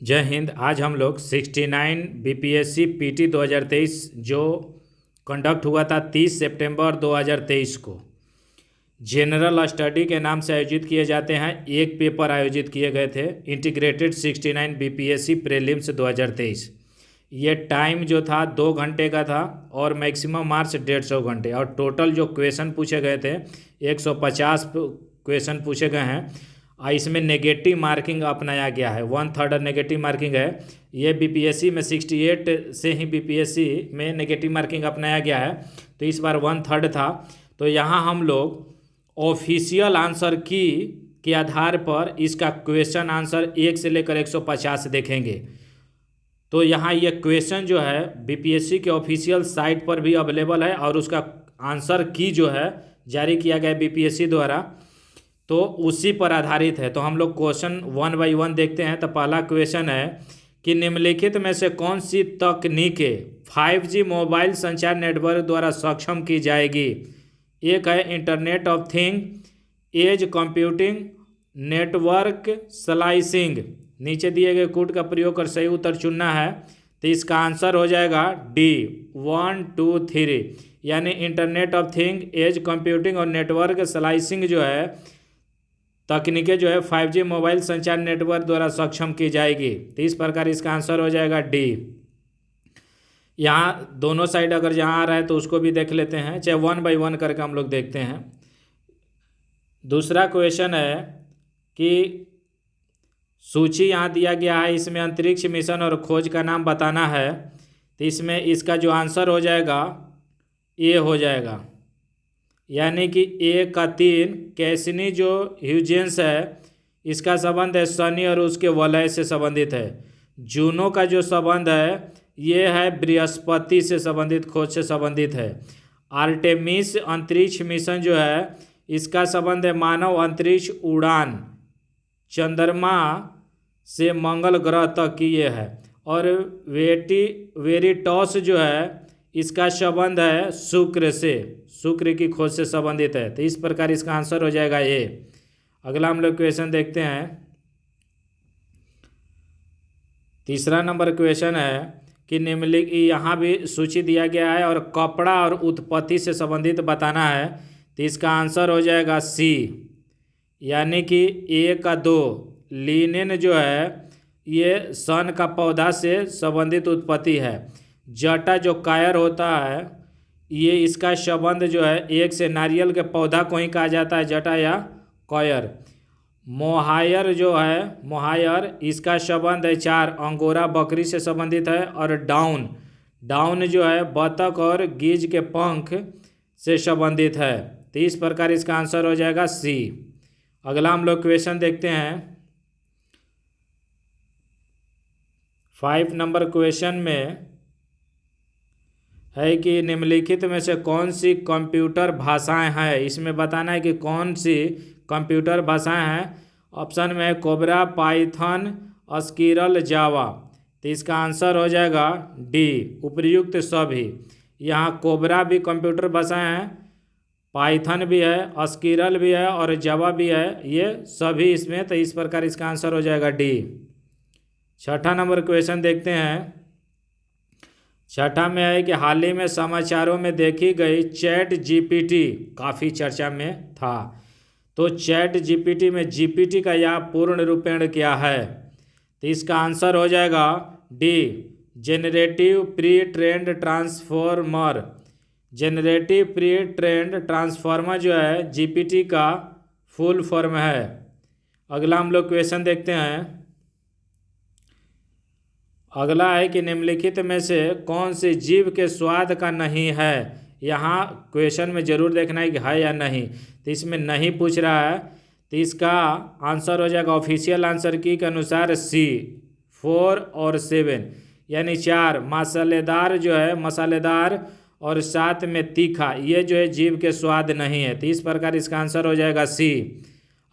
जय हिंद। आज हम लोग 69 बीपीएससी पीटी 2023 जो कंडक्ट हुआ था 30 सितंबर 2023 को जनरल स्टडी के नाम से आयोजित किए जाते हैं। एक पेपर आयोजित किए गए थे, इंटीग्रेटेड 69 बीपीएससी प्रीलिम्स 2023। ये टाइम जो था 2 घंटे का था और मैक्सिमम मार्क्स 150 घंटे, और टोटल जो क्वेश्चन पूछे गए थे 150 क्वेश्चन पूछे गए हैं। इसमें नेगेटिव मार्किंग अपनाया गया है, 1/3 नेगेटिव मार्किंग है। ये बीपीएससी में 68 से ही बीपीएससी में नेगेटिव मार्किंग अपनाया गया है, तो इस बार 1/3 था। तो यहाँ हम लोग ऑफिशियल आंसर की के आधार पर इसका क्वेश्चन आंसर 1 से लेकर 150 देखेंगे। तो यहाँ ये क्वेश्चन जो है बीपीएससी के ऑफिशियल साइट पर भी अवेलेबल है और उसका आंसर की जो है जारी किया गया है बीपीएससी द्वारा, तो उसी पर आधारित है। तो हम लोग क्वेश्चन 1 बाई 1 देखते हैं। तो पहला क्वेश्चन है कि निम्नलिखित में से कौन सी तकनीकें 5G मोबाइल संचार नेटवर्क द्वारा सक्षम की जाएगी। एक है internet of thing, edge computing, network slicing. नीचे दिए गए कोड का प्रयोग कर सही उत्तर चुनना है। तो इसका आंसर हो जाएगा डी 1 2 3, यानी internet of thing, edge computing और नेटवर्क स्लाइसिंग जो है तकनीकें जो है 5G मोबाइल संचार नेटवर्क द्वारा सक्षम की जाएगी। तो इस प्रकार इसका आंसर हो जाएगा डी। यहाँ दोनों साइड अगर जहाँ आ रहा है तो उसको भी देख लेते हैं, चाहे 1 बाई 1 करके हम लोग देखते हैं। दूसरा क्वेश्चन है कि सूची यहाँ दिया गया है, इसमें अंतरिक्ष मिशन और खोज का नाम बताना है। तो इसमें इसका जो आंसर हो जाएगा ए हो जाएगा, यानी कि 1 का 3 कैसिनी जो ह्यूजेंस है इसका संबंध है शनि और उसके वलय से संबंधित है। जूनो का जो संबंध है ये है बृहस्पति से संबंधित, खोज से संबंधित है। आर्टेमिस अंतरिक्ष मिशन जो है इसका संबंध है मानव अंतरिक्ष उड़ान, चंद्रमा से मंगल ग्रह तक की ये है। और वेरिटॉस जो है इसका संबंध है शुक्र से, शुक्र की खोज से संबंधित है। तो इस प्रकार इसका आंसर हो जाएगा ए। अगला हम लोग क्वेश्चन देखते हैं। तीसरा नंबर क्वेश्चन है कि निम्नलिखित, यहाँ भी सूची दिया गया है और कपड़ा और उत्पत्ति से संबंधित बताना है। तो इसका आंसर हो जाएगा सी, यानी कि 1 का 2 लिनेन जो है ये सन का पौधा से संबंधित उत्पत्ति है। जटा जो कायर होता है ये इसका संबंध जो है 1 से नारियल के पौधा को ही कहा जाता है, जटा या कॉयर। मोहायर जो है, मोहायर इसका संबंध है 4 अंगोरा बकरी से संबंधित है। और डाउन जो है बतख और गीज के पंख से संबंधित है। तो इस प्रकार इसका आंसर हो जाएगा सी। अगला हम लोग क्वेश्चन देखते हैं। 5 नंबर क्वेश्चन में है कि निम्नलिखित में से कौन सी कंप्यूटर भाषाएं हैं। इसमें बताना है कि कौन सी कंप्यूटर भाषाएं हैं। ऑप्शन में है कोबरा, पाइथन, स्किरल, जावा। तो इसका आंसर हो जाएगा डी उपर्युक्त सभी। यहाँ कोबरा भी कंप्यूटर भाषाएं हैं, पाइथन भी है, स्किरल भी है और जावा भी है, ये सभी इसमें। तो इस प्रकार इसका आंसर हो जाएगा डी। छठा नंबर क्वेश्चन देखते हैं। छठा में है कि हाल ही में समाचारों में देखी गई चैट जीपीटी काफ़ी चर्चा में था। तो चैट जीपीटी में जीपीटी का यह पूर्ण रूपेण क्या है। तो इसका आंसर हो जाएगा D generative pre trend transformer. Generative pre trend transformer जो है जीपीटी का फुल फॉर्म है। अगला हम लोग क्वेश्चन देखते हैं। अगला है कि निम्नलिखित में से कौन से जीव के स्वाद का नहीं है। यहाँ क्वेश्चन में जरूर देखना है कि है या नहीं। तो इसमें नहीं पूछ रहा है, तो इसका आंसर हो जाएगा ऑफिशियल आंसर की के अनुसार सी 4 और 7, यानी 4 मसालेदार जो है, मसालेदार और साथ में तीखा, ये जो है जीव के स्वाद नहीं है। तो इस प्रकार इसका आंसर हो जाएगा सी।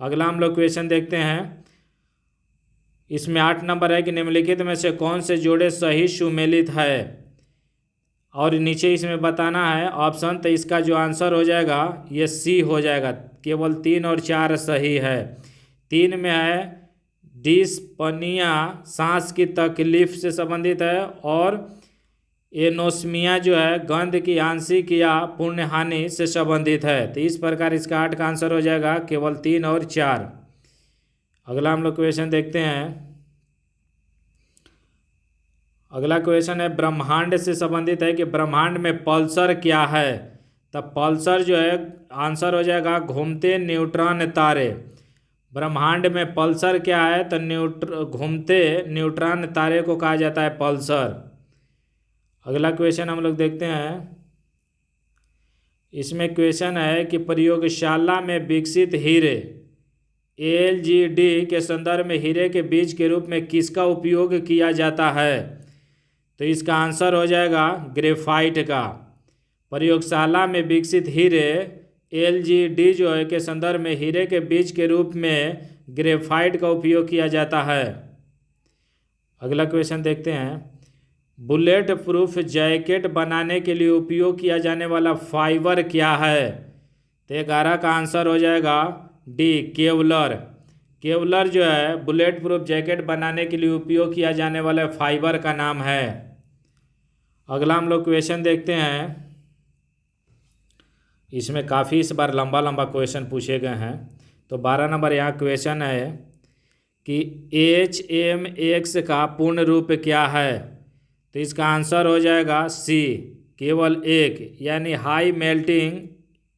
अगला हम लोग क्वेश्चन देखते हैं। इसमें 8 नंबर है कि निम्नलिखित में से कौन से जोड़े सही सुमेलित है। और नीचे इसमें बताना है ऑप्शन। तो इसका जो आंसर हो जाएगा ये सी हो जाएगा, केवल 3 और 4 सही है। 3 में है डिस्पनिया सांस की तकलीफ से संबंधित है, और एनोस्मिया जो है गंध की आंशिक या पूर्ण हानि से संबंधित है। तो इस प्रकार इसका 8 का आंसर हो जाएगा केवल 3 और 4। अगला हम लोग क्वेश्चन देखते हैं। अगला क्वेश्चन है ब्रह्मांड से संबंधित है कि ब्रह्मांड में पल्सर क्या है। तब पल्सर जो है आंसर हो जाएगा घूमते न्यूट्रॉन तारे। ब्रह्मांड में पल्सर क्या है, तो घूमते न्यूट्रॉन तारे को कहा जाता है पल्सर। अगला क्वेश्चन हम लोग देखते हैं। इसमें क्वेश्चन है कि प्रयोगशाला में विकसित हीरे एलजीडी के संदर्भ में हीरे के बीज के रूप में किसका उपयोग किया जाता है। तो इसका आंसर हो जाएगा ग्रेफाइट का। प्रयोगशाला में विकसित हीरे एलजीडी जो है के संदर्भ में हीरे के बीज के रूप में ग्रेफाइट का उपयोग किया जाता है। अगला क्वेश्चन देखते हैं। बुलेट प्रूफ जैकेट बनाने के लिए उपयोग किया जाने वाला फाइबर क्या है। तो 11 का आंसर हो जाएगा डी केवलर। केवलर जो है बुलेट प्रूफ जैकेट बनाने के लिए उपयोग किया जाने वाले फाइबर का नाम है। अगला हम लोग क्वेश्चन देखते हैं। इसमें काफ़ी इस बार लंबा लंबा क्वेश्चन पूछे गए हैं। तो 12 नंबर यहाँ क्वेश्चन है कि HMX का पूर्ण रूप क्या है। तो इसका आंसर हो जाएगा सी केवल एक, यानी high melting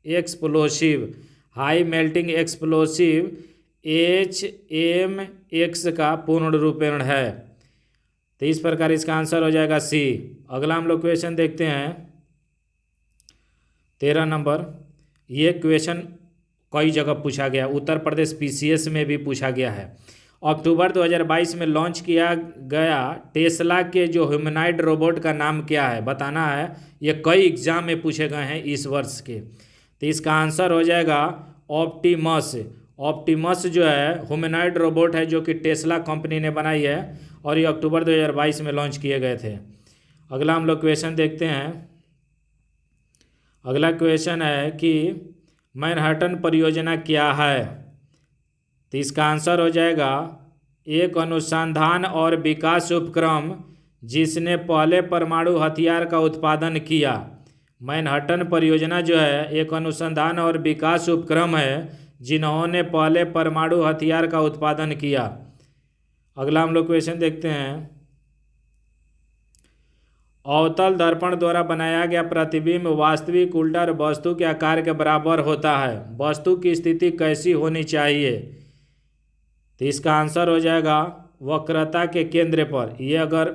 explosive. High melting explosive HMX का पूर्ण रूपेण है। तो इस प्रकार इसका आंसर हो जाएगा सी। अगला हम लोग क्वेश्चन देखते हैं 13 नंबर। ये क्वेश्चन कई जगह पूछा गया, उत्तर प्रदेश PCS में भी पूछा गया है। अक्टूबर 2022 में लॉन्च किया गया टेस्ला के जो ह्यूमनॉइड रोबोट का नाम क्या है, बताना है। ये कई एग्जाम में पूछे गए हैं इस वर्ष के। तो इसका आंसर हो जाएगा ऑप्टिमस। ऑप्टिमस जो है ह्यूमनॉइड रोबोट है जो कि टेस्ला कंपनी ने बनाई है, और ये अक्टूबर 2022 में लॉन्च किए गए थे। अगला हम लोग क्वेश्चन देखते हैं। अगला क्वेश्चन है कि मैनहट्टन परियोजना क्या है। तो इसका आंसर हो जाएगा एक अनुसंधान और विकास उपक्रम जिसने पहले परमाणु हथियार का उत्पादन किया। मैनहट्टन परियोजना जो है एक अनुसंधान और विकास उपक्रम है जिन्होंने पहले परमाणु हथियार का उत्पादन किया। अगला हम लोग क्वेश्चन देखते हैं। अवतल दर्पण द्वारा बनाया गया प्रतिबिंब वास्तविक उल्टा और वस्तु के आकार के बराबर होता है। वस्तु की स्थिति कैसी होनी चाहिए। तो इसका आंसर हो जाएगा वक्रता के केंद्र पर। ये अगर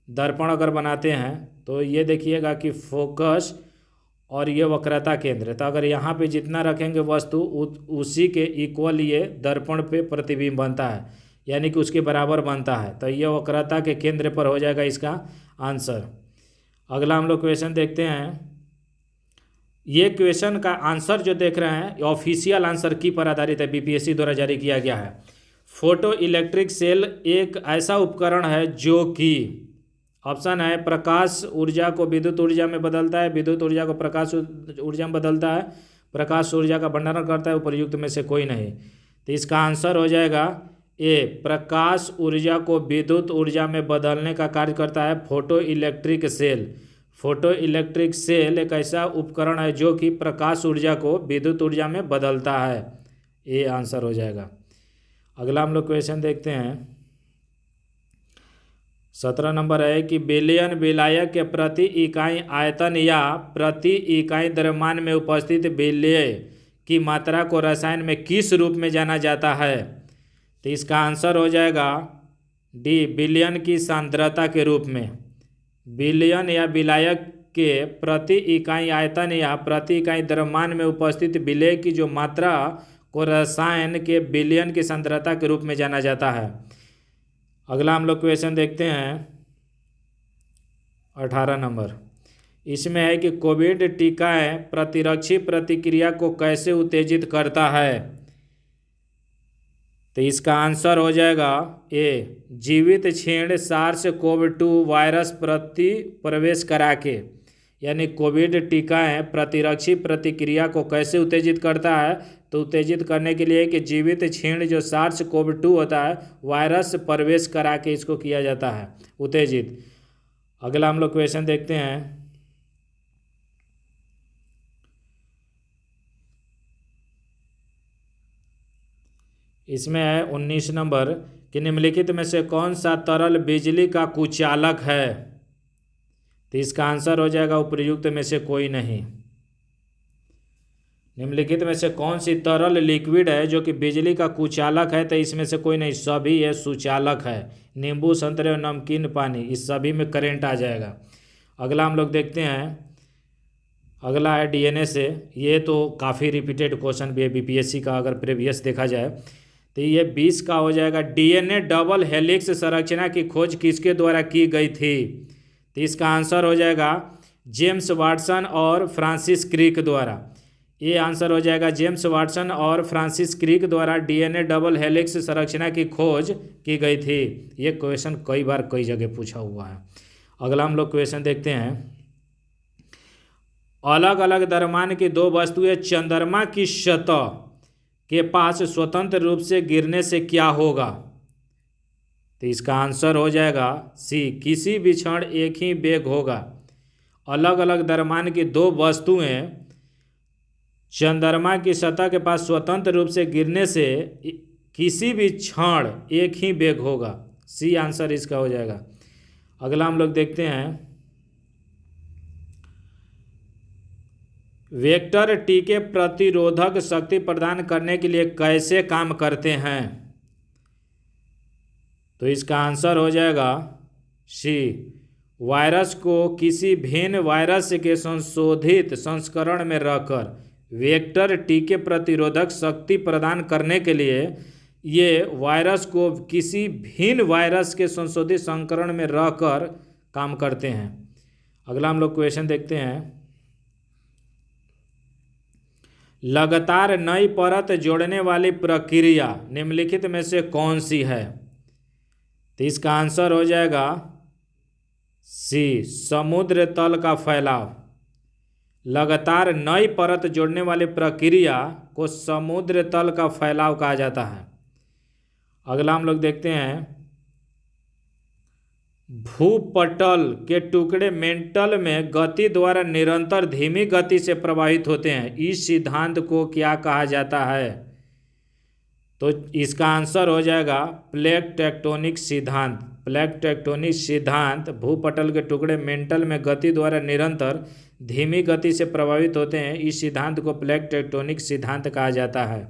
दर्पण अगर बनाते हैं तो ये देखिएगा कि फोकस और ये वक्रता केंद्र। तो अगर यहाँ पे जितना रखेंगे वस्तु उसी के इक्वल ये दर्पण पे प्रतिबिंब बनता है, यानी कि उसके बराबर बनता है। तो ये वक्रता के केंद्र पर हो जाएगा इसका आंसर। अगला हम लोग क्वेश्चन देखते हैं। ये क्वेश्चन का आंसर जो देख रहे हैं ऑफिशियल आंसर की पर आधारित है, BPSC द्वारा जारी किया गया है। फोटो इलेक्ट्रिक सेल एक ऐसा उपकरण है जो कि ऑप्शन है प्रकाश ऊर्जा को विद्युत ऊर्जा में बदलता है, विद्युत ऊर्जा को प्रकाश ऊर्जा में बदलता है, प्रकाश ऊर्जा का भंडारण करता है, उपयुक्त में से कोई नहीं। तो इसका आंसर हो जाएगा ए प्रकाश ऊर्जा को विद्युत ऊर्जा में बदलने का कार्य करता है photo electric cell. Photo electric cell एक ऐसा उपकरण है जो कि प्रकाश ऊर्जा को विद्युत ऊर्जा में बदलता है। ये आंसर हो जाएगा। अगला हम लोग क्वेश्चन देखते हैं। 17 नंबर है कि बिलियन विलायक के प्रति इकाई आयतन या प्रति इकाई द्रव्यमान में उपस्थित विलेय की मात्रा को रसायन में किस रूप में जाना जाता है। तो इसका आंसर हो जाएगा डी बिलियन की सांद्रता के रूप में। बिलियन या विलायक के प्रति इकाई आयतन या प्रति इकाई द्रव्यमान में उपस्थित विलेय की जो मात्रा को रसायन के बिलियन की सांद्रता के रूप में जाना जाता है। अगला हम लोग क्वेश्चन देखते हैं 18 नंबर। इसमें है कि कोविड टीकाएं प्रतिरक्षी प्रतिक्रिया को कैसे उत्तेजित करता है। तो इसका आंसर हो जाएगा ए जीवित छेड़ SARS-CoV-2 वायरस प्रति प्रवेश करा के, यानी कोविड टीकाएं प्रतिरक्षी प्रतिक्रिया को कैसे उत्तेजित करता है? तो उत्तेजित करने के लिए कि जीवित क्षीण जो SARS-CoV-2 होता है वायरस प्रवेश करा के इसको किया जाता है उत्तेजित। अगला हम लोग क्वेश्चन देखते हैं। इसमें है 19 नंबर कि निम्नलिखित में से कौन सा तरल बिजली का कुचालक है? तो इसका आंसर हो जाएगा उपर्युक्त में से कोई नहीं। निम्नलिखित में से कौन सी तरल लिक्विड है जो कि बिजली का कुचालक है? तो इसमें से कोई नहीं, सभी ये सुचालक है। नींबू, संतरे और नमकीन पानी, इस सभी में करंट आ जाएगा। अगला हम लोग देखते हैं। अगला है DNA से। ये तो काफ़ी रिपीटेड क्वेश्चन भी है BPSC का, अगर प्रीवियस देखा जाए तो ये 20 का हो जाएगा। DNA डबल हेलिक्स संरचना की खोज किसके द्वारा की गई थी? तो इसका आंसर हो जाएगा जेम्स वाटसन और फ्रांसिस क्रिक द्वारा। ये आंसर हो जाएगा जेम्स वाटसन और फ्रांसिस क्रिक द्वारा DNA डबल हेलिक्स संरचना की खोज की गई थी। ये क्वेश्चन कई बार कई जगह पूछा हुआ है। अगला हम लोग क्वेश्चन देखते हैं। अलग अलग द्रव्यमान की दो वस्तुएं चंद्रमा की सतह के पास स्वतंत्र रूप से गिरने से क्या होगा? तो इसका आंसर हो जाएगा C, किसी भी क्षण एक ही वेग होगा। अलग अलग द्रव्यमान की दो वस्तुएं चंद्रमा की सतह के पास स्वतंत्र रूप से गिरने से किसी भी क्षण एक ही वेग होगा। C आंसर इसका हो जाएगा। अगला हम लोग देखते हैं। वेक्टर T के प्रतिरोधक शक्ति प्रदान करने के लिए कैसे काम करते हैं? तो इसका आंसर हो जाएगा C, वायरस को किसी भिन्न वायरस के संशोधित संस्करण में रखकर वेक्टर T के प्रतिरोधक शक्ति प्रदान करने के लिए ये वायरस को किसी भिन्न वायरस के संशोधित संस्करण में रखकर काम करते हैं। अगला हम लोग क्वेश्चन देखते हैं। लगातार नई परत जोड़ने वाली प्रक्रिया निम्नलिखित में से कौन सी है? तो इसका आंसर हो जाएगा C, समुद्र तल का फैलाव। लगातार नई परत जोड़ने वाली प्रक्रिया को समुद्र तल का फैलाव कहा जाता है। अगला हम लोग देखते हैं। भूपटल के टुकड़े मेंटल में गति द्वारा निरंतर धीमी गति से प्रवाहित होते हैं। इस सिद्धांत को क्या कहा जाता है? तो इसका आंसर हो जाएगा प्लेट टेक्टोनिक सिद्धांत। प्लेट टेक्टोनिक सिद्धांत भूपटल के टुकड़े मेंटल में गति द्वारा निरंतर धीमी गति से प्रभावित होते हैं। इस सिद्धांत को प्लेट टेक्टोनिक सिद्धांत कहा जाता है।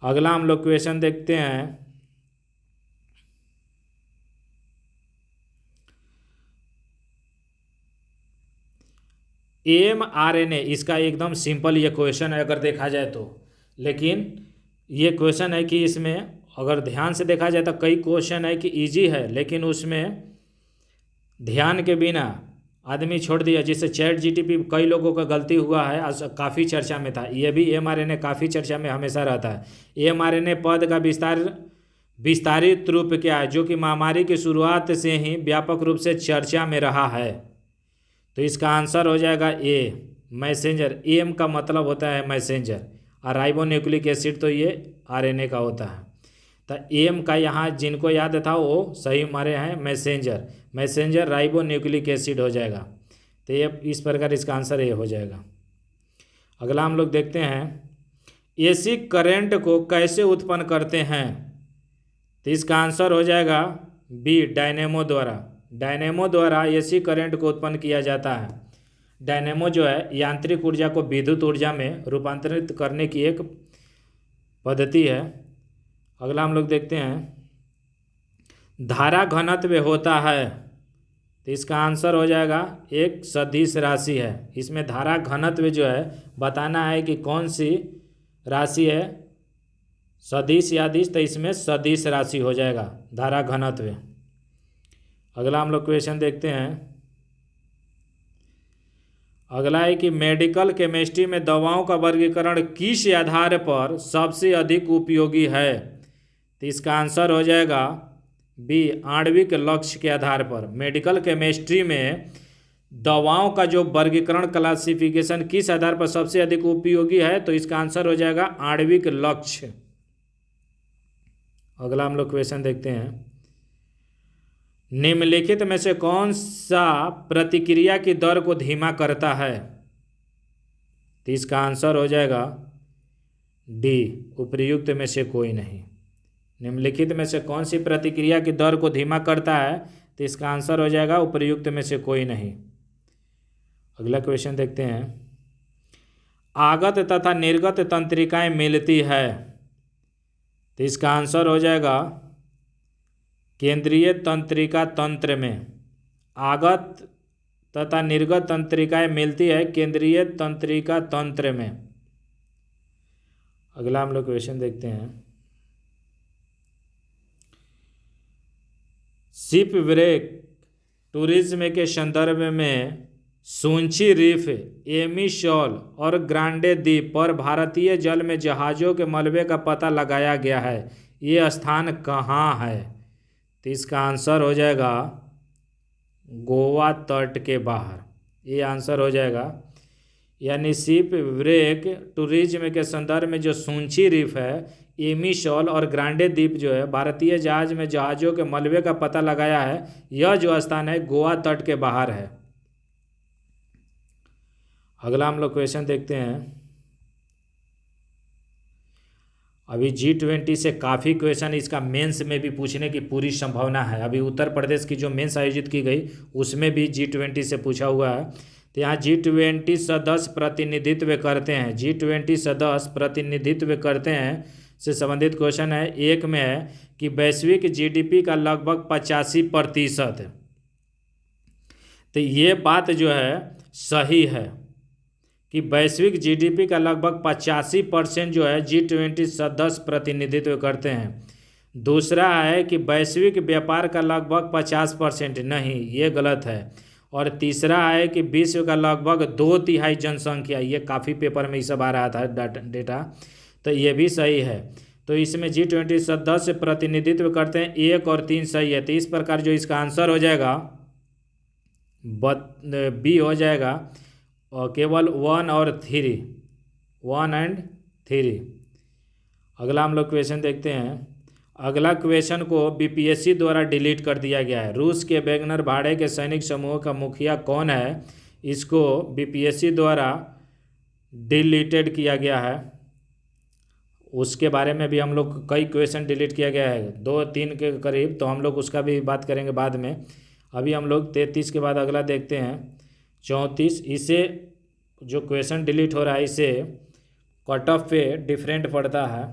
अगला हम लोग क्वेश्चन देखते हैं। mRNA, इसका एकदम सिंपल ये क्वेश्चन है अगर देखा जाए तो, लेकिन ये क्वेश्चन है कि इसमें अगर ध्यान से देखा जाए तो कई क्वेश्चन है कि इजी है, लेकिन उसमें ध्यान के बिना आदमी छोड़ दिया, जिससे ChatGPT कई लोगों का गलती हुआ है, काफ़ी चर्चा में था। ये भी mRNA काफ़ी चर्चा में हमेशा रहता है। mRNA पद का विस्तारित रूप क्या है, जो कि महामारी की शुरुआत से ही व्यापक रूप से चर्चा में रहा है? तो इसका आंसर हो जाएगा A, मैसेंजर। एम का मतलब होता है मैसेंजर, और राइबोन्यूक्लिक एसिड तो ये RNA का होता है। तो एम का यहाँ जिनको याद था वो सही हमारे हैं मैसेंजर। मैसेंजर राइबोन्यूक्लिक एसिड हो जाएगा। तो ये इस प्रकार इसका आंसर ये हो जाएगा। अगला हम लोग देखते हैं। AC करंट को कैसे उत्पन्न करते हैं? तो इसका आंसर हो जाएगा B, डायनेमो द्वारा। डायनेमो द्वारा AC करंट को उत्पन्न किया जाता है। डायनेमो जो है यांत्रिक ऊर्जा को विद्युत ऊर्जा में रूपांतरित करने की एक पद्धति है। अगला हम लोग देखते हैं। धारा घनत्व होता है, तो इसका आंसर हो जाएगा एक सदिश राशि है। इसमें धारा घनत्व जो है बताना है कि कौन सी राशि है, सदिश या दिश, तो इसमें सदिश राशि हो जाएगा धारा घनत्व। अगला हम लोग क्वेश्चन देखते हैं। अगला है कि मेडिकल केमिस्ट्री में दवाओं का वर्गीकरण किस आधार पर सबसे अधिक उपयोगी है? तो इसका आंसर हो जाएगा B, आणविक लक्ष्य के आधार पर। मेडिकल केमिस्ट्री में दवाओं का जो वर्गीकरण क्लासिफिकेशन किस आधार पर सबसे अधिक उपयोगी है, तो इसका आंसर हो जाएगा आणविक लक्ष्य। अगला हम लोग क्वेश्चन देखते हैं, निम्नलिखित में से कौन सा प्रतिक्रिया की दर को धीमा करता है, तो इसका आंसर हो जाएगा डी, उपर्युक्त में से कोई नहीं। निम्नलिखित में से कौन सी प्रतिक्रिया की दर को धीमा करता है, तो इसका आंसर हो जाएगा उपर्युक्त में से कोई नहीं। अगला क्वेश्चन देखते हैं, आगत तथा निर्गत तंत्रिकाएं मिलती है, तो इसका आंसर हो जाएगा केंद्रीय तंत्रिका तंत्र में। आगत तथा निर्गत तंत्रिकाएं मिलती है केंद्रीय तंत्रिका तंत्र में। अगला हम लोग क्वेश्चन देखते हैं, शिप ब्रेक टूरिज्म के संदर्भ में सुंची रिफ, एमी शॉल और ग्रांडे द्वीप पर भारतीय जल में जहाज़ों के मलबे का पता लगाया गया है। ये स्थान कहाँ है, तो इसका आंसर हो जाएगा गोवा तट के बाहर। ये आंसर हो जाएगा, यानी शिप ब्रेक टूरिज्म के संदर्भ में जो सुंची रिफ है, एमी शॉल और ग्रांडे द्वीप जो है भारतीय जहाज में जहाज़ों के मलबे का पता लगाया है, यह जो स्थान है गोवा तट के बाहर है। अगला हम लोग क्वेश्चन देखते हैं, अभी G20 से काफ़ी क्वेश्चन इसका मेंस में भी पूछने की पूरी संभावना है। अभी उत्तर प्रदेश की जो मेंस आयोजित की गई उसमें भी G20 से पूछा हुआ है। तो यहाँ G20 सदस्य प्रतिनिधित्व करते हैं, G20 सदस्य प्रतिनिधित्व करते हैं से संबंधित क्वेश्चन है। एक में है कि वैश्विक GDP का लगभग 85%, तो ये बात जो है सही है कि वैश्विक GDP का लगभग 85% जो है G20 सदस्य प्रतिनिधित्व करते हैं। दूसरा है कि वैश्विक व्यापार का लगभग 50%, नहीं ये गलत है। और तीसरा है कि विश्व का लगभग 2/3 जनसंख्या, ये काफ़ी पेपर में ये सब आ रहा था डेटा, तो ये भी सही है। तो इसमें G20 सदस्य प्रतिनिधित्व करते हैं, 1 और 3 सही है। तो इस प्रकार जो इसका आंसर हो जाएगा बी हो जाएगा, और केवल 1 और 3, 1 और 3। अगला हम लोग क्वेश्चन देखते हैं, अगला क्वेश्चन को BPSC द्वारा डिलीट कर दिया गया है। रूस के वैगनर भाड़े के सैनिक समूह का मुखिया कौन है, इसको BPSC द्वारा डिलीटेड किया गया है। उसके बारे में भी हम लोग कई क्वेश्चन डिलीट किया गया है, 2-3 के करीब, तो हम लोग उसका भी बात करेंगे बाद में। अभी हम लोग 33 के बाद अगला देखते हैं 34। इसे जो क्वेश्चन डिलीट हो रहा है इसे कट ऑफ पे डिफरेंट पड़ता है।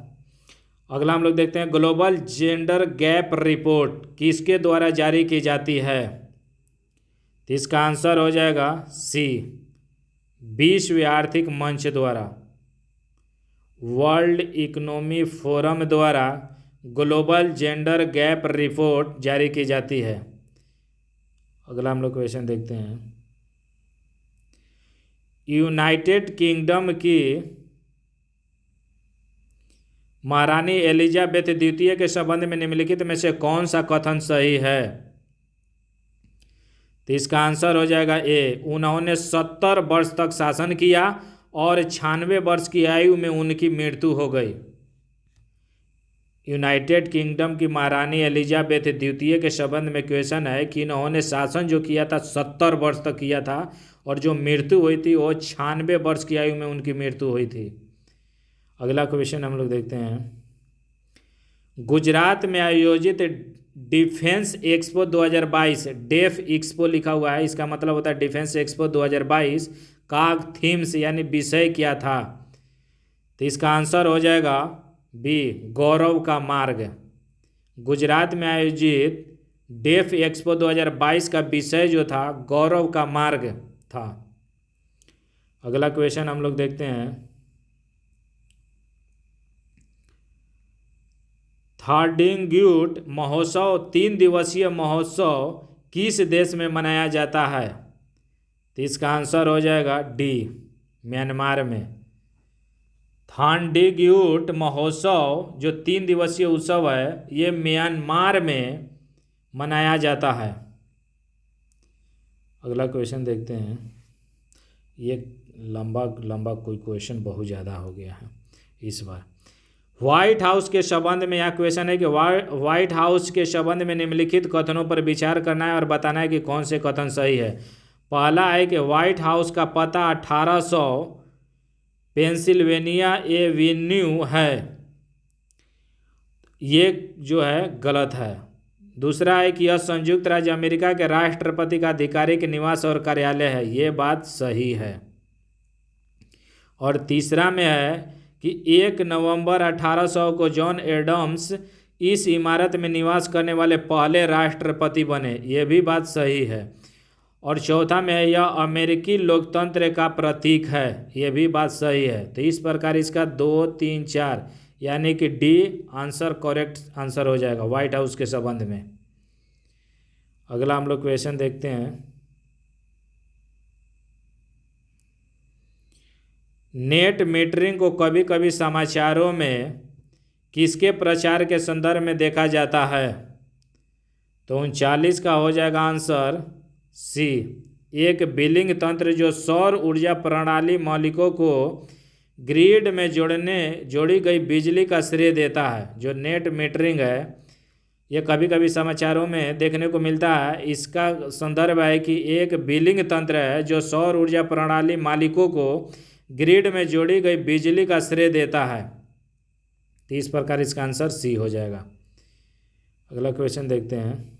अगला हम लोग देखते हैं, ग्लोबल जेंडर गैप रिपोर्ट किसके द्वारा जारी की जाती है, तो इसका आंसर हो जाएगा सी, विश्व आर्थिक मंच द्वारा, वर्ल्ड इकोनॉमी फोरम द्वारा ग्लोबल जेंडर गैप रिपोर्ट जारी की जाती है। अगला हम लोग क्वेश्चन देखते हैं, यूनाइटेड किंगडम की महारानी एलिजाबेथ द्वितीय के संबंध में निम्नलिखित में से कौन सा कथन सही है, तो इसका आंसर हो जाएगा ए, उन्होंने 70 वर्ष तक शासन किया और 96 वर्ष की आयु में उनकी मृत्यु हो गई। यूनाइटेड किंगडम की महारानी एलिजाबेथ द्वितीय के संबंध में क्वेश्चन है कि इन्होंने शासन जो किया था 70 वर्ष तक किया था, और जो मृत्यु हुई थी वो 96 वर्ष की आयु में उनकी मृत्यु हुई थी। अगला क्वेश्चन हम लोग देखते हैं, गुजरात में आयोजित डिफेंस एक्सपो 2022, डेफ एक्सपो लिखा हुआ है, इसका मतलब होता है डिफेंस एक्सपो 2022 का थीम्स यानी विषय क्या था, तो इसका आंसर हो जाएगा बी, गौरव का मार्ग। गुजरात में आयोजित डेफ एक्सपो 2022 का विषय जो था गौरव का मार्ग था। अगला क्वेश्चन हम लोग देखते हैं, थार्डिंग्यूट महोत्सव 3 दिवसीय महोत्सव किस देश में मनाया जाता है, तो इसका आंसर हो जाएगा डी, म्यांमार में। थार्डिंग्यूट महोत्सव जो 3 दिवसीय उत्सव है ये म्यांमार में मनाया जाता है। अगला क्वेश्चन देखते हैं। ये लंबा लंबा कोई क्वेश्चन बहुत ज़्यादा हो गया है इस बार। व्हाइट हाउस के संबंध में यह क्वेश्चन है कि व्हाइट हाउस के संबंध में निम्नलिखित कथनों पर विचार करना है और बताना है कि कौन से कथन सही है। पहला है कि व्हाइट हाउस का पता 1800 पेंसिल्वेनिया एवेन्यू है, ये जो है गलत है। दूसरा है कि यह संयुक्त राज्य अमेरिका के राष्ट्रपति का आधिकारिक निवास और कार्यालय है, ये बात सही है। और तीसरा में है कि 1 नवंबर 1800 को जॉन एडम्स इस इमारत में निवास करने वाले पहले राष्ट्रपति बने, ये भी बात सही है। और चौथा में है यह अमेरिकी लोकतंत्र का प्रतीक है, ये भी बात सही है। तो इस प्रकार इसका 2, 3, 4 यानी कि डी आंसर करेक्ट आंसर हो जाएगा व्हाइट हाउस के संबंध में। अगला हम लोग क्वेश्चन देखते हैं। नेट मीटरिंग को कभी कभी समाचारों में किसके प्रचार के संदर्भ में देखा जाता है? तो 39 का हो जाएगा आंसर सी, एक बिलिंग तंत्र जो सौर ऊर्जा प्रणाली मालिकों को ग्रिड में जोड़ी गई बिजली का श्रेय देता है। जो नेट मीटरिंग है ये कभी कभी समाचारों में देखने को मिलता है। इसका संदर्भ है कि एक बिलिंग तंत्र है जो सौर ऊर्जा प्रणाली मालिकों को ग्रिड में जोड़ी गई बिजली का श्रेय देता है। तो इस प्रकार इसका आंसर सी हो जाएगा। अगला क्वेश्चन देखते हैं।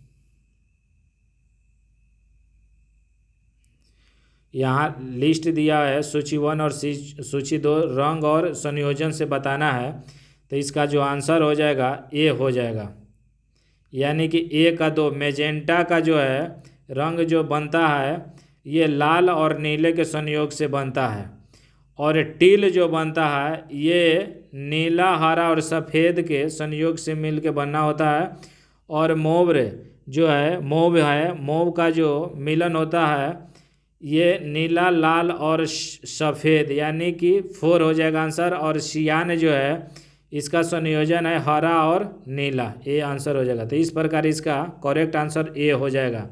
यहाँ लिस्ट दिया है सूची 1 और सूची 2 रंग और संयोजन से बताना है। तो इसका जो आंसर हो जाएगा ए हो जाएगा, यानी कि ए का 2 मैजेंटा का जो है रंग जो बनता है ये लाल और नीले के संयोग से बनता है। और टील जो बनता है ये नीला, हरा और सफ़ेद के संयोग से मिल के बनना होता है। और मौव जो है मौव का जो मिलन होता है ये नीला, लाल और सफ़ेद, यानी कि 4 हो जाएगा आंसर। और सियान जो है इसका संयोजन है हरा और नीला, ए आंसर हो जाएगा। तो इस प्रकार इसका करेक्ट आंसर ए हो जाएगा।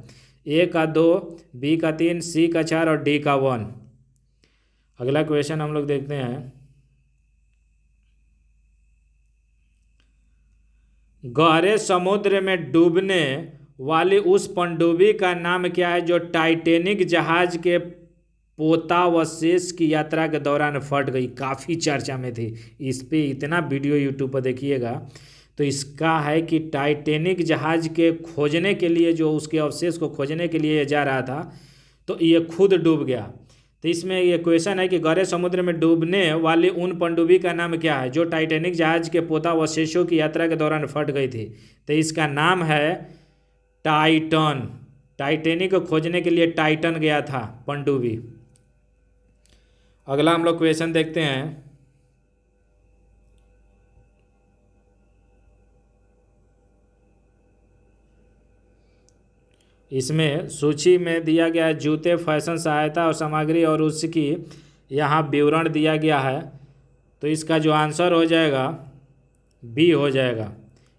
ए का 2, बी का 3, सी का 4 और डी का 1। अगला क्वेश्चन हम लोग देखते हैं। गहरे समुद्र में डूबने वाली उस पनडुब्बी का नाम क्या है जो टाइटैनिक जहाज के पोतावशेष की यात्रा के दौरान फट गई? काफ़ी चर्चा में थी, इस पे इतना वीडियो यूट्यूब पर देखिएगा। तो इसका है कि टाइटैनिक जहाज के खोजने के लिए, जो उसके अवशेष को खोजने के लिए जा रहा था, तो ये खुद डूब गया। तो इसमें ये क्वेश्चन है कि गहरे समुद्र में डूबने वाली उन पनडुब्बी का नाम क्या है जो टाइटैनिक जहाज के पोतावशेषों की यात्रा के दौरान फट गई थी? तो इसका नाम है टाइटन। टाइटैनिक को खोजने के लिए टाइटन गया था पनडुब्बी। अगला हम लोग क्वेश्चन देखते हैं। इसमें सूची में दिया गया है जूते, फैशन, सहायता और सामग्री, और उसकी यहाँ विवरण दिया गया है। तो इसका जो आंसर हो जाएगा बी हो जाएगा,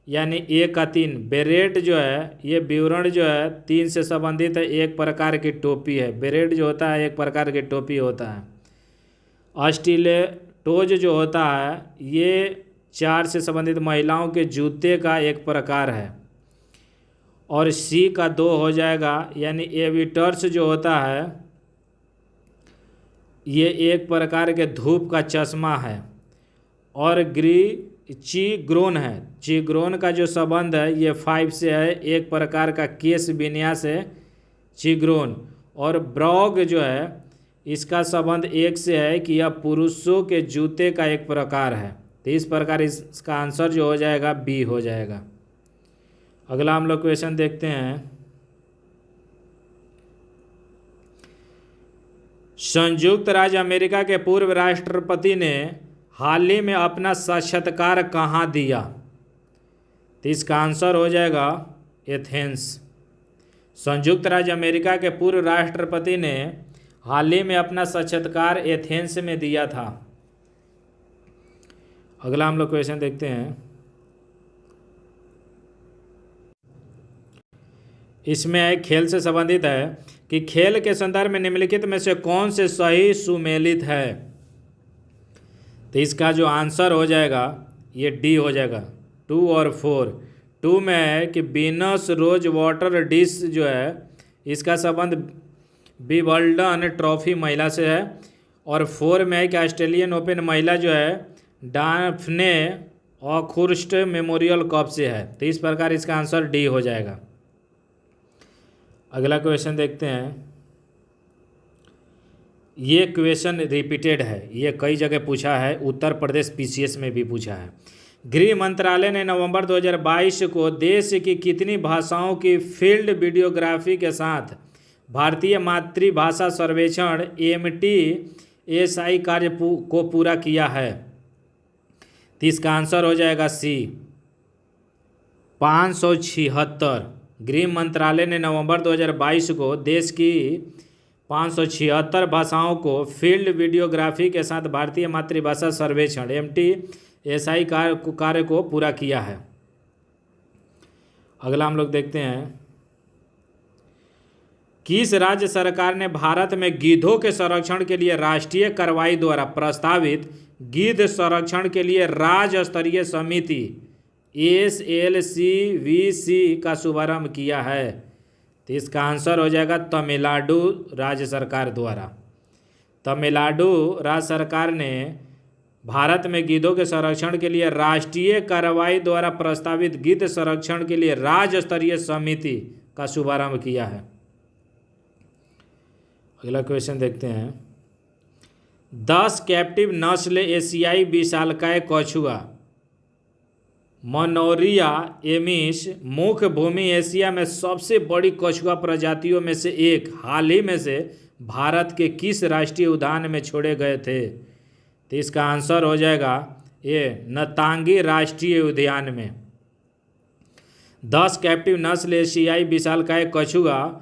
यानी ए का 3। बेरेट जो है ये विवरण जो है 3 से संबंधित है, एक प्रकार की टोपी है। बेरेट जो होता है एक प्रकार की टोपी होता है। स्टिलेटोज जो होता है ये 4 से संबंधित महिलाओं के जूते का एक प्रकार है। और सी का 2 हो जाएगा, यानी एविटर्स जो होता है ये एक प्रकार के धूप का चश्मा है। और चीग्रोन है, चीग्रोन का जो संबंध है ये 5 से है, एक प्रकार का केस विन्यास है चीग्रोन। और ब्रॉग जो है इसका संबंध 1 से है कि यह पुरुषों के जूते का एक प्रकार है। तो इस प्रकार इसका आंसर जो हो जाएगा बी हो जाएगा। अगला हम लोग क्वेश्चन देखते हैं। संयुक्त राज्य अमेरिका के पूर्व राष्ट्रपति ने हाल ही में अपना साक्षात्कार कहाँ दिया? तो इसका आंसर हो जाएगा एथेंस। संयुक्त राज्य अमेरिका के पूर्व राष्ट्रपति ने हाल ही में अपना साक्षात्कार एथेंस में दिया था। अगला हम लोग क्वेश्चन देखते हैं। इसमें एक खेल से संबंधित है कि खेल के संदर्भ में निम्नलिखित में से कौन से सही सुमेलित है। तो इसका जो आंसर हो जाएगा ये डी हो जाएगा, 2 और 4। 2 में है कि वीनस रोज वाटर डिश जो है इसका संबंध विंबलडन ट्रॉफी महिला से है, और 4 में है कि ऑस्ट्रेलियन ओपन महिला जो है डाफ्ने ऑखुर्स्ट मेमोरियल कप से है। तो इस प्रकार इसका आंसर डी हो जाएगा। अगला क्वेश्चन देखते हैं। ये क्वेश्चन रिपीटेड है, ये कई जगह पूछा है, उत्तर प्रदेश पीसीएस में भी पूछा है। गृह मंत्रालय ने नवंबर 2022 को देश की कितनी भाषाओं की फील्ड वीडियोग्राफी के साथ भारतीय मातृभाषा सर्वेक्षण MTSI कार्य को पूरा किया है। तो इसका आंसर हो जाएगा सी, 576। गृह मंत्रालय ने नवंबर 2022 को देश की 576 भाषाओं को फील्ड वीडियोग्राफी के साथ भारतीय मातृभाषा सर्वेक्षण MTSI कार्य को पूरा किया है। अगला हम लोग देखते हैं। किस राज्य सरकार ने भारत में गिद्धों के संरक्षण के लिए राष्ट्रीय कार्रवाई द्वारा प्रस्तावित गिद्ध संरक्षण के लिए राज्य स्तरीय समिति SLCVC का शुभारंभ किया है। तो इसका आंसर हो जाएगा तमिलनाडु राज्य सरकार द्वारा। तमिलनाडु राज्य सरकार ने भारत में गिद्धों के संरक्षण के लिए राष्ट्रीय कार्रवाई द्वारा प्रस्तावित गिद्ध संरक्षण के लिए राज्य स्तरीय समिति का शुभारंभ किया है। अगला क्वेश्चन देखते हैं। 10 कैप्टिव नस्ल एशियाई विशालकाय कछुआ मनोरिया एमिस मुख्य भूमि एशिया में सबसे बड़ी कछुआ प्रजातियों में से एक हाल ही में से भारत के किस राष्ट्रीय उद्यान में छोड़े गए थे। तो इसका आंसर हो जाएगा ये नतांगी राष्ट्रीय उद्यान में। 10 कैप्टिव नस्ल एशियाई विशालकाय कछुआ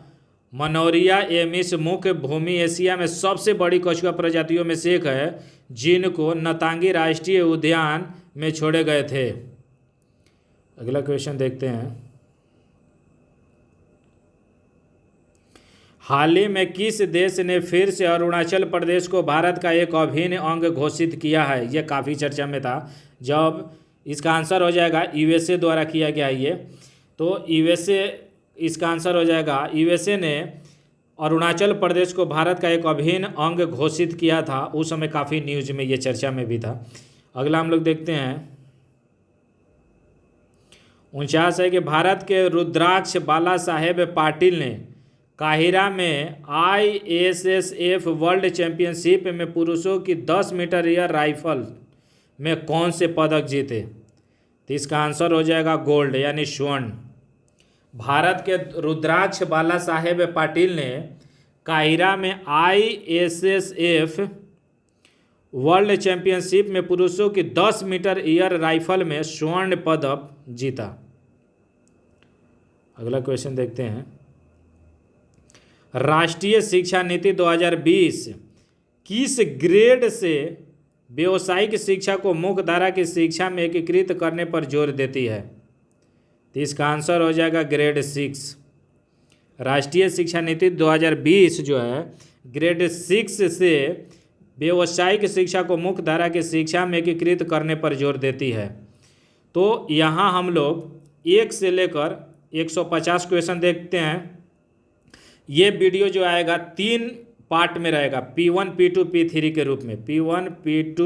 मनोरिया एमिस मुख्य भूमि एशिया में सबसे बड़ी कछुआ प्रजातियों में से एक है, जिनको नतांगी राष्ट्रीय उद्यान में छोड़े गए थे। अगला क्वेश्चन देखते हैं। हाल ही में किस देश ने फिर से अरुणाचल प्रदेश को भारत का एक अभिन्न अंग घोषित किया है। यह काफ़ी चर्चा में था। जब इसका आंसर हो जाएगा USA द्वारा किया गया ये, तो USA इसका आंसर हो जाएगा USA ने अरुणाचल प्रदेश को भारत का एक अभिन्न अंग घोषित किया था। उस समय काफ़ी न्यूज में ये चर्चा में भी था। अगला हम लोग देखते हैं। 49 है कि भारत के रुद्राक्ष बाला साहेब पाटिल ने काहिरा में ISSF वर्ल्ड चैंपियनशिप में पुरुषों की 10 मीटर एयर राइफल में कौन से पदक जीते। तो इसका आंसर हो जाएगा गोल्ड यानी स्वर्ण। भारत के रुद्राक्ष बाला साहेब पाटिल ने काहिरा में ISSF वर्ल्ड चैंपियनशिप में पुरुषों की 10 मीटर एयर राइफल में स्वर्ण पदक जीता। अगला क्वेश्चन देखते हैं। राष्ट्रीय शिक्षा नीति 2020 किस ग्रेड से व्यावसायिक शिक्षा को मुख्य धारा की शिक्षा में एकीकृत करने पर जोर देती है। तो इसका आंसर हो जाएगा ग्रेड 6। राष्ट्रीय शिक्षा नीति 2020 जो है ग्रेड 6 से व्यावसायिक शिक्षा को मुख्य धारा की शिक्षा में एकीकृत करने पर जोर देती है। तो यहाँ हम लोग 1 से लेकर 150 क्वेश्चन देखते हैं। ये वीडियो जो आएगा 3 पार्ट में रहेगा, P1, P2, P3 के रूप में, P1, P2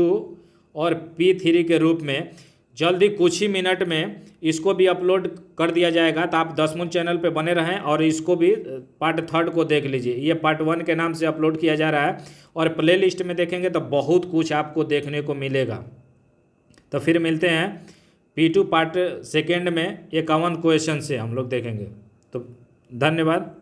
और P3 के रूप में। जल्दी कुछ ही मिनट में इसको भी अपलोड कर दिया जाएगा। तो आप 10 मून चैनल पे बने रहें और इसको भी पार्ट 3 को देख लीजिए। ये पार्ट 1 के नाम से अपलोड किया जा रहा है और प्ले लिस्ट में देखेंगे तो बहुत कुछ आपको देखने को मिलेगा। तो फिर मिलते हैं P2 पार्ट 2 में 51 क्वेश्चन से हम लोग देखेंगे। तो धन्यवाद।